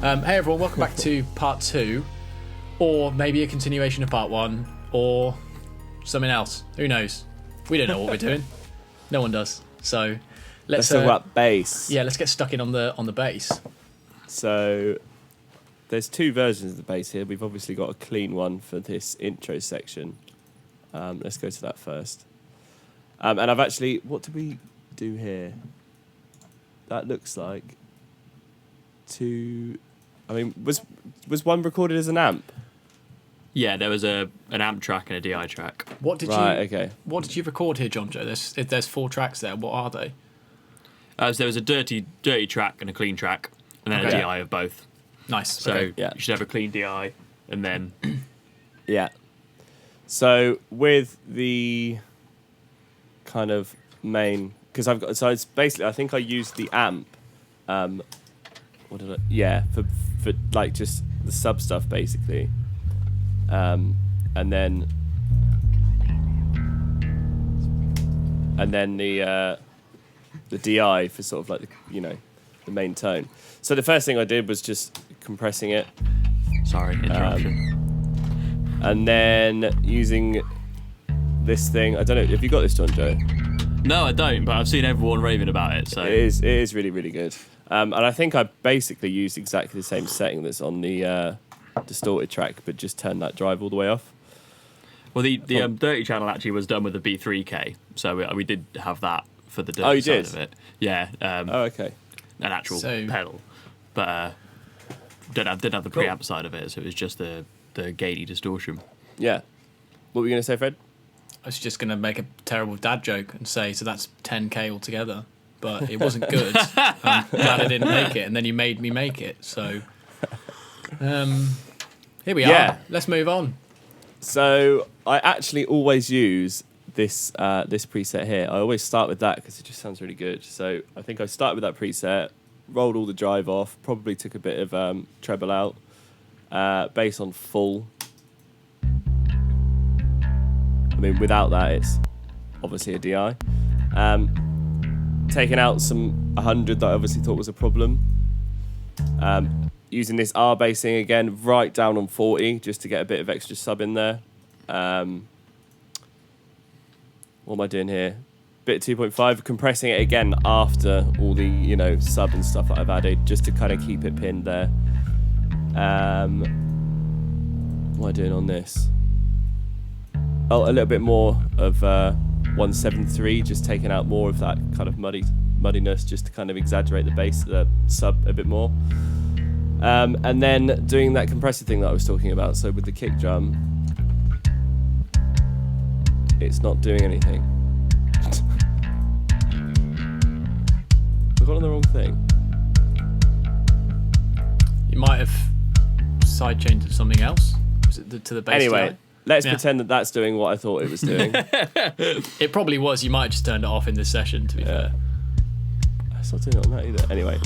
Hey everyone, welcome back to part 2, or maybe a continuation of part 1, or something else. Who knows? We don't know what we're doing. No one does. So let's talk about bass. Yeah, let's get stuck in on the bass. So there's two versions of the bass here. We've obviously got a clean one for this intro section. Let's go to that first. And I've actually, what did we do here? That looks like two. I mean, was one recorded as an amp? Yeah, there was an amp track and a DI track. What did Okay. What did you record here, Jonjo? There's 4 tracks there. What are they? So there was a dirty track and a clean track, and then a DI of both. Nice. So okay. you should have a clean DI, and then Yeah. So with the kind of main, because I've got, so it's basically, I think I used the amp. For like just the sub stuff basically, and then the DI for sort of like the main tone. So the first thing I did was just compressing it. Sorry, interruption. And then using this thing. I don't know. Have you got this, Jonjo? No, I don't. But I've seen everyone raving about it. So it is really, really good. And I think I basically used exactly the same setting that's on the distorted track, but just turned that drive all the way off. Well, the dirty channel actually was done with a B3K, so we did have that for the dirty side of it. Yeah. Okay. An actual pedal, but didn't have the preamp side of it, so it was just the gainy distortion. Yeah. What were you going to say, Fred? I was just going to make a terrible dad joke and say, so that's 10k altogether. But it wasn't good. I'm glad I didn't make it, and then you made me make it. So here we are. Let's move on. So I actually always use this preset here. I always start with that because it just sounds really good. So I think I started with that preset, rolled all the drive off, probably took a bit of treble out, bass on full. I mean, without that, it's obviously a DI. Taking out some 100 that I obviously thought was a problem. Using this R basing again, right down on 40, just to get a bit of extra sub in there. What am I doing here? Bit 2.5, compressing it again after all the sub and stuff that I've added, just to kind of keep it pinned there. What am I doing on this? Oh, a little bit more of 173, just taking out more of that kind of muddiness, just to kind of exaggerate the bass, the sub a bit more. And then doing that compressor thing that I was talking about. So with the kick drum, it's not doing anything. We've got on the wrong thing. You might have sidechained to something else. Was it to the bass? Anyway. Let's pretend that that's doing what I thought it was doing. It probably was. You might have just turned it off in this session, to be fair. It's not doing it on that either. Anyway,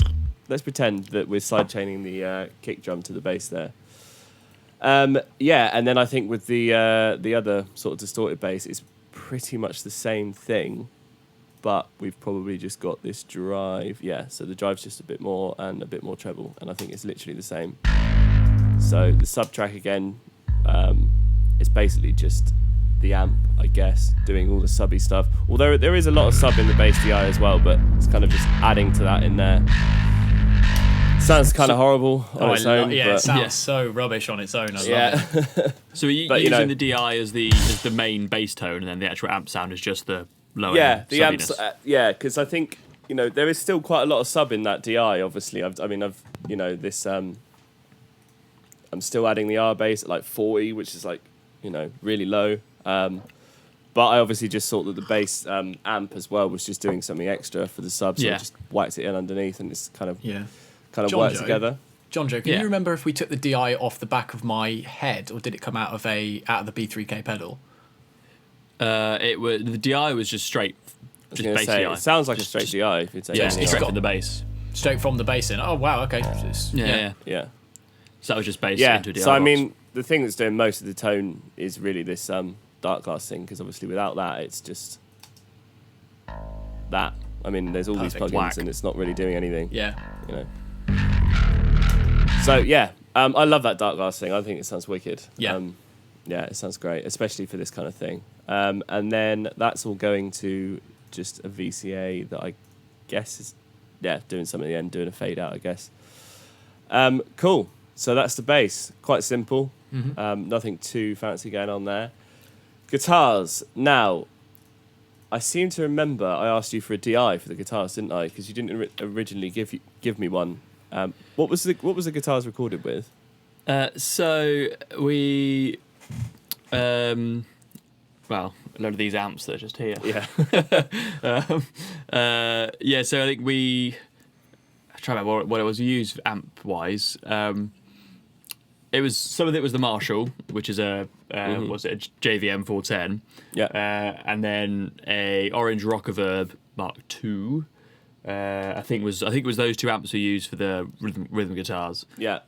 let's pretend that we're sidechaining the kick drum to the bass there. And then I think with the other sort of distorted bass, it's pretty much the same thing, but we've probably just got this drive. Yeah, so the drive's just a bit more and a bit more treble, and I think it's literally the same. So the sub track again, it's basically just the amp, I guess, doing all the subby stuff. Although there is a lot of sub in the bass DI as well, but it's kind of just adding to that in there. Sounds kind of horrible on its own. It sounds so rubbish on its own. I love it. So are you using the DI as the main bass tone, and then the actual amp sound is just the lower end the amps. Because I think there is still quite a lot of sub in that DI. Obviously, I've this. I'm still adding the R bass at like 40, which is like really low. But I obviously just thought that the bass amp as well was just doing something extra for the sub, so I just whacked it in underneath, and it's kind of worked together. Jonjo, can you remember if we took the DI off the back of my head, or did it come out of the B3K pedal? The DI was just straight, just bass DI. It sounds like a straight DI. If you'd say straight from the bass. Straight from the bass in. Oh wow, okay. Yeah. So that was just bass into a DI. So I mean, the thing that's doing most of the tone is really this dark glass thing, because obviously without that, it's just that. I mean, there's all these plugins and it's not really doing anything. Yeah. So yeah, I love that dark glass thing. I think it sounds wicked. Yeah. Yeah, it sounds great, especially for this kind of thing. And then that's all going to just a VCA that I guess is, doing something at the end, doing a fade out, I guess. Cool. So that's the bass. Quite simple. Mm-hmm. Nothing too fancy going on there. Guitars. Now, I seem to remember I asked you for a DI for the guitars, didn't I? Because you didn't originally give me one. What was the guitars recorded with? So we, well, a lot of these amps that are just here. Yeah. So I think I'm trying to remember what it was used amp wise. It was some of it was the Marshall, which is a was it a JVM 410? Yeah. And then a Orange Rockaverb Mark II. I think it was those two amps we used for the rhythm guitars. Yeah.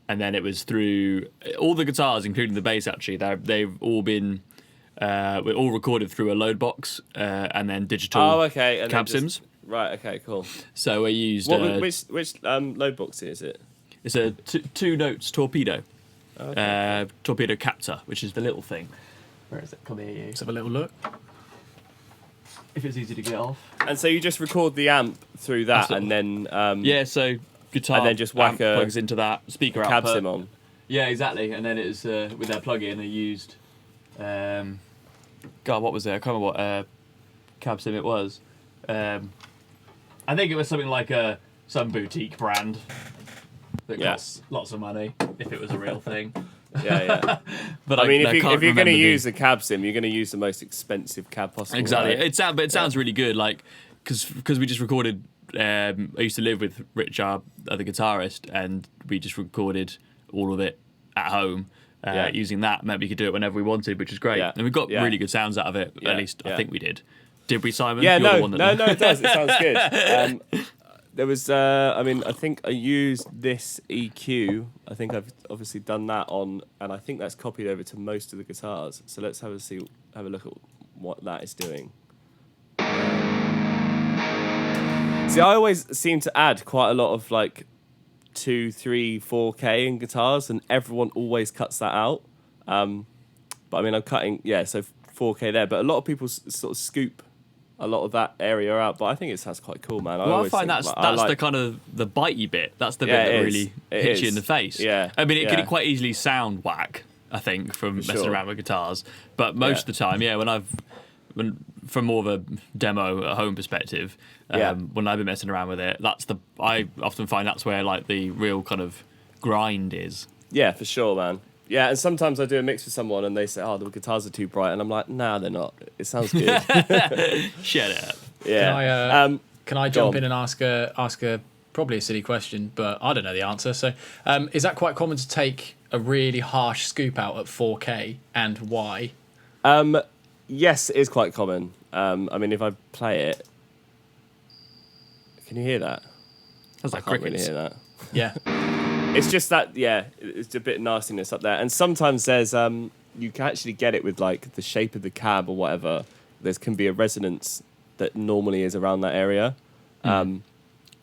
And then it was through all the guitars, including the bass. Actually, they've all been we're all recorded through a load box and then digital. Oh, okay. And cab sims. Right. Okay. Cool. So we used which load box is it? It's a two notes torpedo. Okay. Torpedo captor, which is the little thing. Where is it? Come here, you. Let's have a little look. If it's easy to get off. And so you just record the amp through that, and then so guitar and then just whack a plugs into that speaker cab output. sim on. Yeah, exactly. And then it's with their plug-in, they used what was it? I can't remember what cab sim it was. I think it was something like some boutique brand that costs lots of money if it was a real thing. Yeah. But I mean, if you're going to use the a cab sim, you're going to use the most expensive cab possible. exactly. Right? It sounds really good, like because we just recorded. I used to live with Rich, our other guitarist, and we just recorded all of it at home using that. Meant we could do it whenever we wanted, which is great. Yeah. And we got really good sounds out of it. At least I think we did. Did we, Simon? Yeah, You're the one that no, it does. It sounds good. There was, I think I used this EQ. I think I've obviously done that on, and I think that's copied over to most of the guitars. So let's have a look at what that is doing. See, I always seem to add quite a lot of like 2, 3, 4K in guitars, and everyone always cuts that out. But I mean, I'm cutting, so 4K there. But a lot of people sort of scoop a lot of that area out. But I think it sounds quite cool, man. I find that's the kind of the bitey bit. That's the bit that really hits you in the face. Yeah. I mean, it could quite easily sound whack, I think, from messing around with guitars. But most of the time, when from more of a demo at home perspective, when I've been messing around with it, I often find that's where like the real kind of grind is. Yeah, for sure, man. Yeah, and sometimes I do a mix with someone and they say, "Oh, the guitars are too bright," and I'm like, "Nah, they're not. It sounds good." Shut up. Yeah. Can I jump in and ask a probably a silly question, but I don't know the answer. So, is that quite common to take a really harsh scoop out at 4K, and why? Yes, it is quite common. I mean, if I play it, can you hear that? Sounds like I can't crickets. really hear that. Yeah. It's just that, it's a bit of nastiness up there. And sometimes there's, you can actually get it with like the shape of the cab or whatever. There can be a resonance that normally is around that area.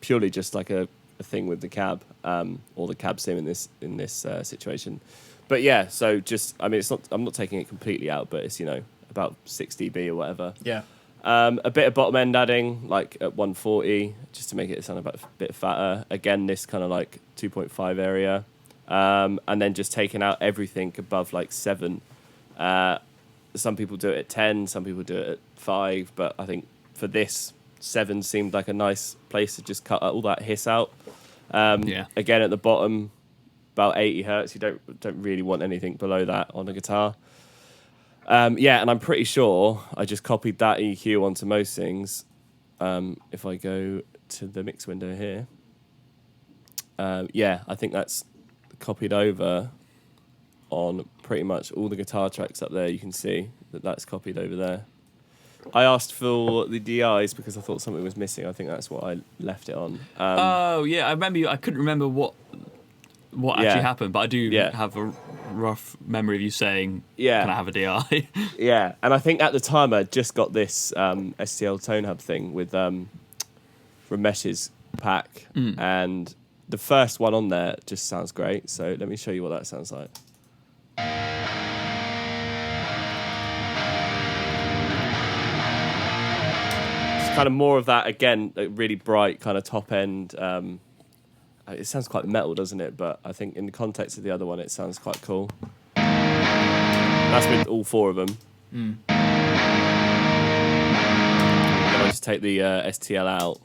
Purely just like a thing with the cab, or the cab sim in this situation. But yeah, so just, I mean, I'm not taking it completely out, but it's, about 6 dB or whatever. Yeah. A bit of bottom end adding, like at 140, just to make it sound a bit fatter. Again, this kind of like 2.5 area. And then just taking out everything above like 7. Some people do it at 10, some people do it at 5, but I think for this, 7 seemed like a nice place to just cut all that hiss out. Again, at the bottom, about 80 hertz. You don't really want anything below that on a guitar. And I'm pretty sure I just copied that EQ onto most things. If I go to the mix window here, I think that's copied over on pretty much all the guitar tracks up there. You can see that's copied over there. I asked for the DIs because I thought something was missing. I think that's what I left it on. I remember I couldn't remember what actually happened, but I do have a rough memory of you saying, "Can I have a DI?" Yeah, and I think at the time I just got this STL Tone Hub thing with Ramesh's pack, and the first one on there just sounds great. So let me show you what that sounds like. It's kind of more of that, again, like really bright kind of top end. It sounds quite metal, doesn't it? But I think in the context of the other one, it sounds quite cool. That's with all four of them. Then I just take the STL out.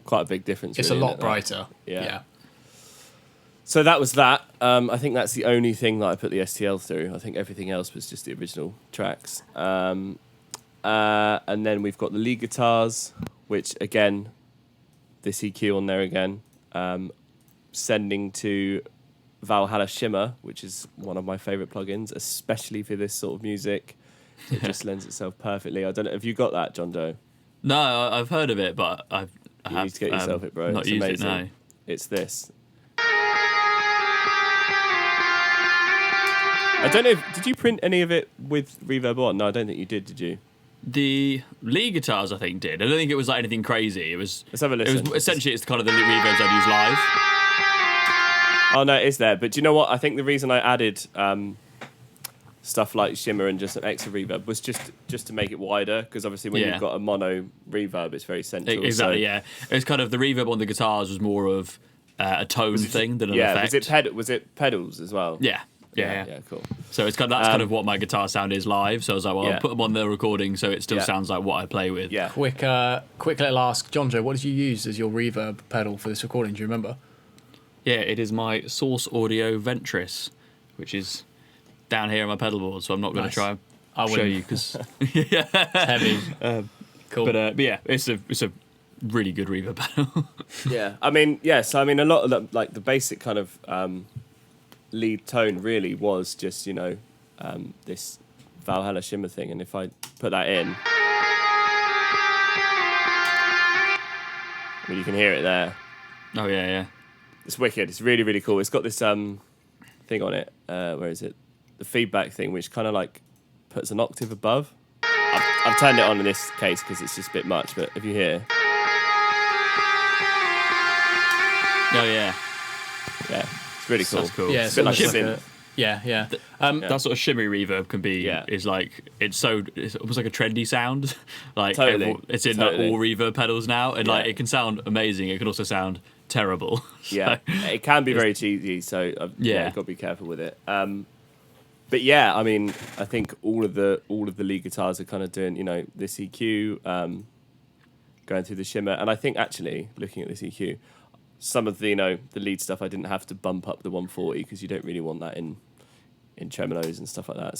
Quite a big difference. It's really, a lot brighter. Yeah. So that was that. I think that's the only thing that I put the STL through. I think everything else was just the original tracks. And then we've got the lead guitars, which again, this EQ on there again, sending to Valhalla Shimmer, which is one of my favourite plugins, especially for this sort of music. It just lends itself perfectly. I don't know. Have you got that, Jonjo? No, I've heard of it, but I You need to get yourself it, bro. Not It's used amazing. it, no. It's this. I don't know. Did you print any of it with reverb on? No, I don't think you did you? The lead guitars, I think, did. I don't think it was like anything crazy. It was. Let's have a listen. It was essentially it's kind of the reverbs I'd use live. Oh no, it is there. But do you know what? I think the reason I added stuff like shimmer and just some extra reverb was just to make it wider, because obviously when you've got a mono reverb, it's very central. Exactly. So. Yeah, it's kind of the reverb on the guitars was more of a tone thing than an effect. Was it pedals as well? Yeah. Yeah, cool. So it's that's kind of what my guitar sound is live. So I was like, well, Yeah. I'll put them on the recording so it still sounds like what I play with. Yeah. Quick little ask, Jonjo, what did you use as your reverb pedal for this recording? Do you remember? Yeah, it is my Source Audio Ventris, which is down here on my pedal board. So I'm not going to try and show you because it's heavy. Cool. But yeah, it's a really good reverb pedal. Yeah. I mean, so I mean, a lot of the basic kind of lead tone really was just this Valhalla Shimmer thing, and if I put that in, I mean, you can hear it there. Oh yeah. It's wicked. It's really, really cool. It's got this thing on it. Where is it? The feedback thing, which kind of like puts an octave above. I've turned it on in this case because it's just a bit much. But if you hear, Oh yeah. it's really cool. That's cool. Yeah, It's a bit like almost synth. Yeah. That sort of shimmery reverb can be is like it's almost like a trendy sound. Like Totally. It's in Totally. all reverb pedals now, and like Yeah. it can sound amazing. It can also sound terrible. Yeah, it can be very cheesy, so you've got to be careful with it. But yeah, I mean, I think all of the lead guitars are kind of doing, this EQ, going through the shimmer, and I think actually looking at this EQ, some of the the lead stuff I didn't have to bump up the 140 because you don't really want that in tremolos and stuff like that.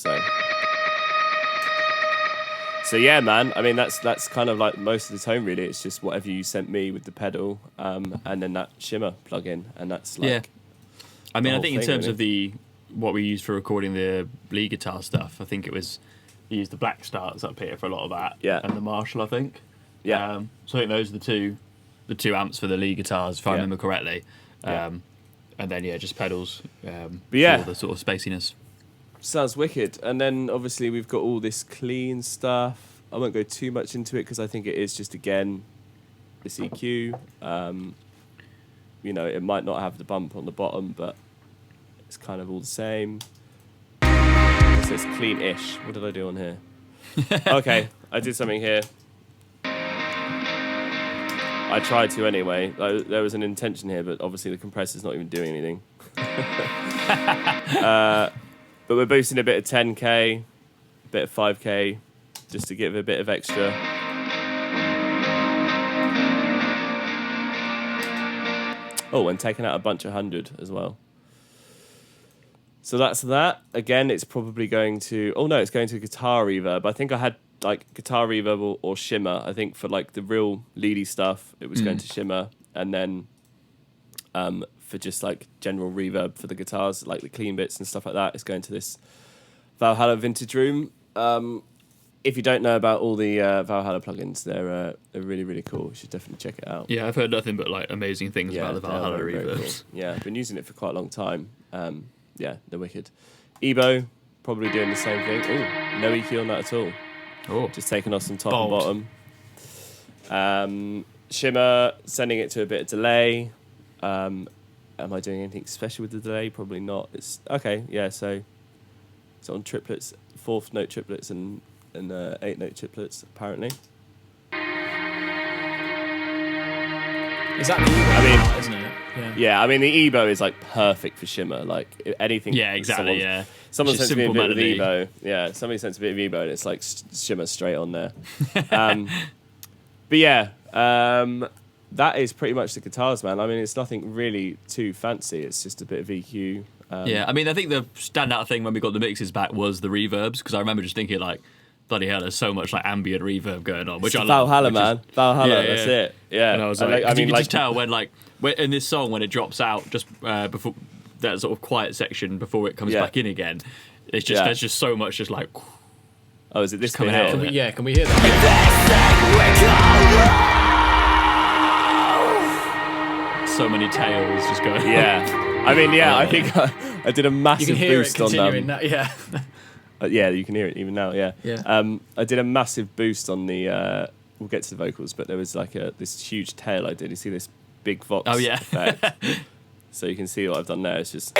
So yeah, man. I mean, that's kind of like most of the tone really. It's just whatever you sent me with the pedal, and then that shimmer plug-in, and that's like. Yeah. I mean, I whole think in thing, terms really. of what we used for recording the lead guitar stuff, I think it was you used the black starts up here for a lot of that. Yeah. And the Marshall, I think. Yeah. So I think those are the two amps for the lead guitars, if I remember correctly. And then just pedals. For the sort of spaciness. Sounds wicked. And then obviously we've got all this clean stuff. I won't go too much into it because I think it is just, again, this EQ. It might not have the bump on the bottom, but it's kind of all the same. It says clean-ish. What did I do on here? Okay, I did something here. I tried to anyway. There was an intention here, but obviously the compressor's not even doing anything. But we're boosting a bit of 10K, a bit of 5K, just to give a bit of extra. Oh, and taking out a bunch of 100 as well. So that's that. Again, it's probably going to... Oh, no, it's going to guitar reverb. I think I had, guitar reverb or shimmer. I think for, the real leady stuff, it was going to shimmer. And then for just, general reverb for the guitars, the clean bits and stuff like that, it's going to this Valhalla Vintage Room. If you don't know about all the Valhalla plugins, they're really, really cool. You should definitely check it out. Yeah, I've heard nothing but amazing things about the Valhalla very, very reverbs. cool. Yeah, I've been using it for quite a long time. They're wicked. Ebo, probably doing the same thing. Oh, no EQ on that at all. Oh, Just taking off some top Bold. and bottom. shimmer, sending it to a bit of delay. Am I doing anything special with the delay? Probably not. It's okay. Yeah, so it's on triplets, 4th note triplets and 8th note triplets apparently. Is that the Ebo part, isn't it? Yeah, I mean the Ebo is like perfect for shimmer. Like anything. Yeah, exactly. Someone Just sends me a bit melody. of Ebo. Yeah, somebody sends a bit of Ebo and it's like shimmer straight on there. But yeah, that is pretty much the guitars, man. I mean, it's nothing really too fancy. It's just a bit of EQ. Yeah, I mean, I think the standout thing when we got the mixes back was the reverbs, because I remember just thinking like, bloody hell, there's so much like ambient reverb going on, which I love. Valhalla, man. Valhalla, yeah, that's it. Yeah. And I was like, you can just tell when in this song when it drops out just before that sort of quiet section before it comes back in again, it's just there's just so much just like. Oh, is it this coming bit out? here? Can we hear that? So many tails just going. Yeah. I mean, I think I did a massive You can hear boost it on continuing now. Yeah. yeah, you can hear it even now. Yeah. Yeah. I did a massive boost on the. We'll get to the vocals, but there was like this huge tail I did. You see this big vox? Oh yeah. effect? So you can see what I've done there. It's just.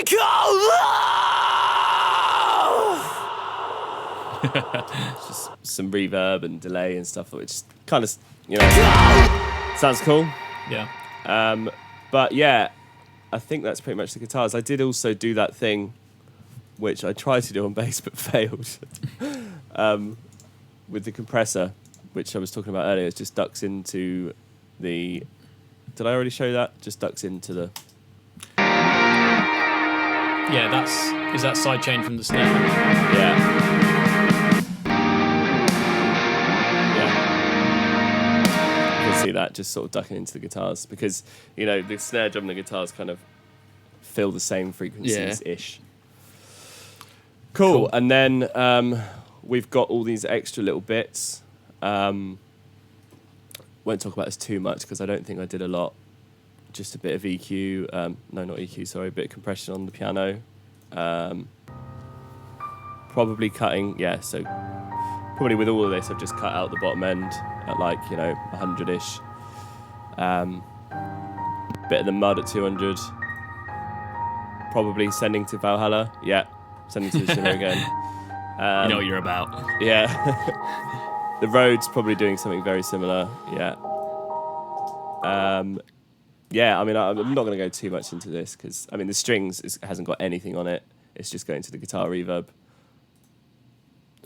Just some reverb and delay and stuff, which kind of sounds cool. Yeah. But yeah, I think that's pretty much the guitars. I did also do that thing, which I tried to do on bass but failed, with the compressor, which I was talking about earlier. It just ducks into the. Did I already show that? Just ducks into the. Yeah, is that side chain from the snare? Yeah. See that just sort of ducking into the guitars because the snare drum and the guitars kind of feel the same frequencies ish. Cool. And then we've got all these extra little bits. Won't talk about this too much because I don't think I did a lot. Just a bit of EQ. No, not EQ. Sorry, a bit of compression on the piano. Probably cutting. Yeah, so. Probably with all of this, I've just cut out the bottom end at 100-ish. Bit of the mud at 200. Probably sending to Valhalla. Yeah, sending to the shimmer again. You know what you're about. Yeah. The Rhodes probably doing something very similar. Yeah. Yeah, I mean, I'm not going to go too much into this because, I mean, the strings hasn't got anything on it. It's just going to the guitar reverb.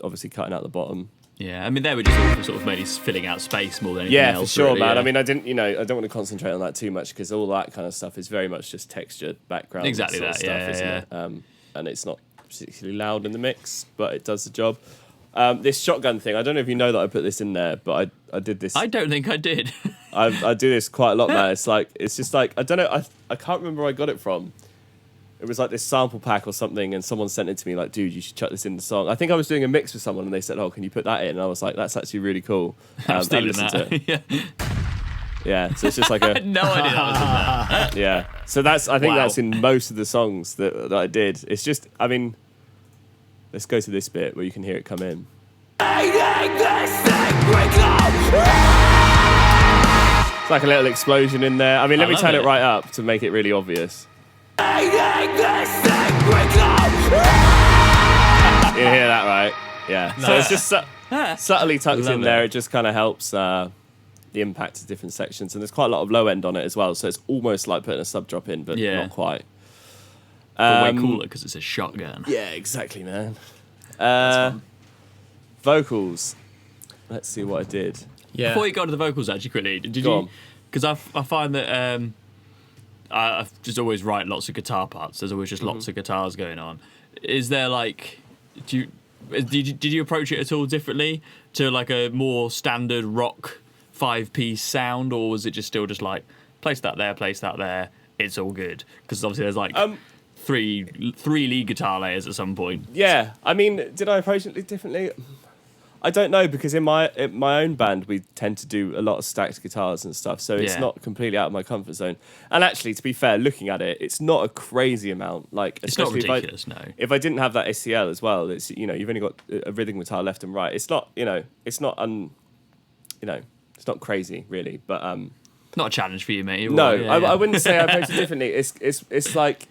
Obviously cutting out the bottom. Yeah, I mean they were just all sort of mainly filling out space more than anything else. Yeah, for sure, really, man. yeah. I mean, I don't want to concentrate on that too much because all that kind of stuff is very much just texture, background, exactly sort of that. stuff, isn't it? And it's not particularly loud in the mix, but it does the job. This shotgun thing, I don't know if you know that I put this in there, but I did this. I don't think I did. I do this quite a lot, man. It's just like I don't know. I can't remember where I got it from. It was like this sample pack or something, and someone sent it to me like, dude, you should chuck this in the song. I think I was doing a mix with someone, and they said, oh, can you put that in? And I was like, that's actually really cool. I'm stealing listened that. to it. Yeah, so it's just like I a... had no idea that was in that. Yeah, so I think Wow. that's in most of the songs that I did. It's just, I mean, let's go to this bit where you can hear it come in. It's like a little explosion in there. I mean, let me turn it right up to make it really obvious. You hear that, right? Yeah. So it's just subtly tucked in there. It just kind of helps the impact of different sections. And there's quite a lot of low end on it as well. So it's almost like putting a sub drop in, but not quite. But way cooler because it's a shotgun. Yeah, exactly, man. Vocals. Let's see what I did. Yeah. Before you go to the vocals, actually, quickly, did you? Because I find that I just always write lots of guitar parts. There's always just lots of guitars going on. Is there did you approach it at all differently to like a more standard rock 5-piece sound, or was it just still just like place that there, it's all good? Because obviously there's like three lead guitar layers at some point. Yeah, I mean, did I approach it differently? I don't know, because in my own band we tend to do a lot of stacked guitars and stuff, so it's not completely out of my comfort zone. And actually, to be fair, looking at it, it's not a crazy amount. Like, It's not especially ridiculous, no. if I didn't have that SCL as well, it's you've only got a rhythm guitar left and right. It's not it's not crazy really, but Not a challenge for you, mate. No, Yeah, I wouldn't say I approach it differently. It's like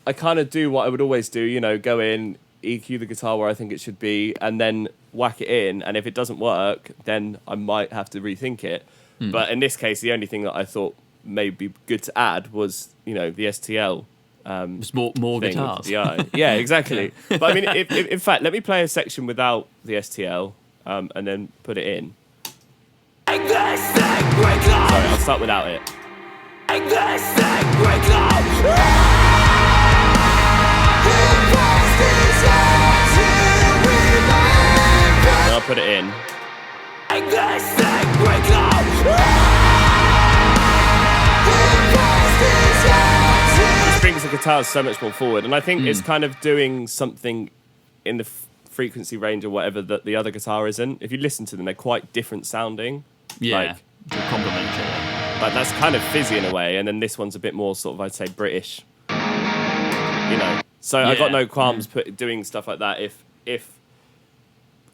I kind of do what I would always do. You know, go in, EQ the guitar where I think it should be, and then whack it in. And if it doesn't work, then I might have to rethink it. But in this case, the only thing that I thought may be good to add was, you know, the STL. Just more thing guitars. with the eye. Yeah, exactly. But I mean, if, in fact, let me play a section without the STL and then put it in. Sorry, I'll start without it. Then I'll put it in. This brings the guitars so much more forward, and I think it's kind of doing something in the frequency range or whatever that the other guitar isn't. If you listen to them, they're quite different sounding. Yeah, to complement each other. Like that's kind of fizzy in a way, and then this one's a bit more sort of, I'd say, British. You know, so I got no qualms doing stuff like that. If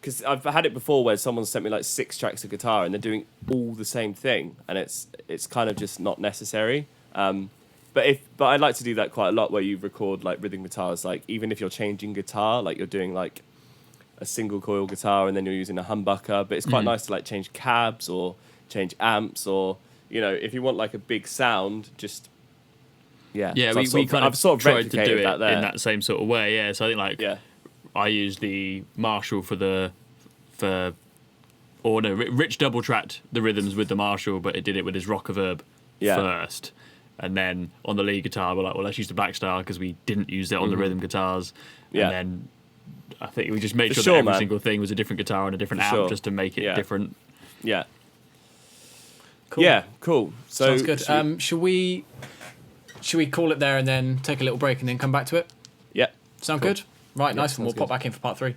because I've had it before where someone sent me like 6 tracks of guitar and they're doing all the same thing, and it's kind of just not necessary. But I'd like to do that quite a lot, where you record like rhythm guitars, like even if you're changing guitar, like you're doing like a single coil guitar and then you're using a humbucker. But it's quite nice to like change cabs or change amps, or you know, if you want like a big sound, just Yeah, so I've sort of tried to do that it there. in that same sort of way. Yeah, so I think like I used the Marshall Rich double tracked the rhythms with the Marshall, but it did it with his rock verb first. And then on the lead guitar, we're like, well, let's use the Black Star because we didn't use it on the rhythm guitars. Yeah. And then I think we just made For sure that every man. single thing was a different guitar and a different amp just to make it different. Yeah. Cool. Yeah, cool. So sounds good. Should we call it there and then take a little break and then come back to it? Yeah. Sound good? Right, nice one. We'll sounds pop good. back in for part 3.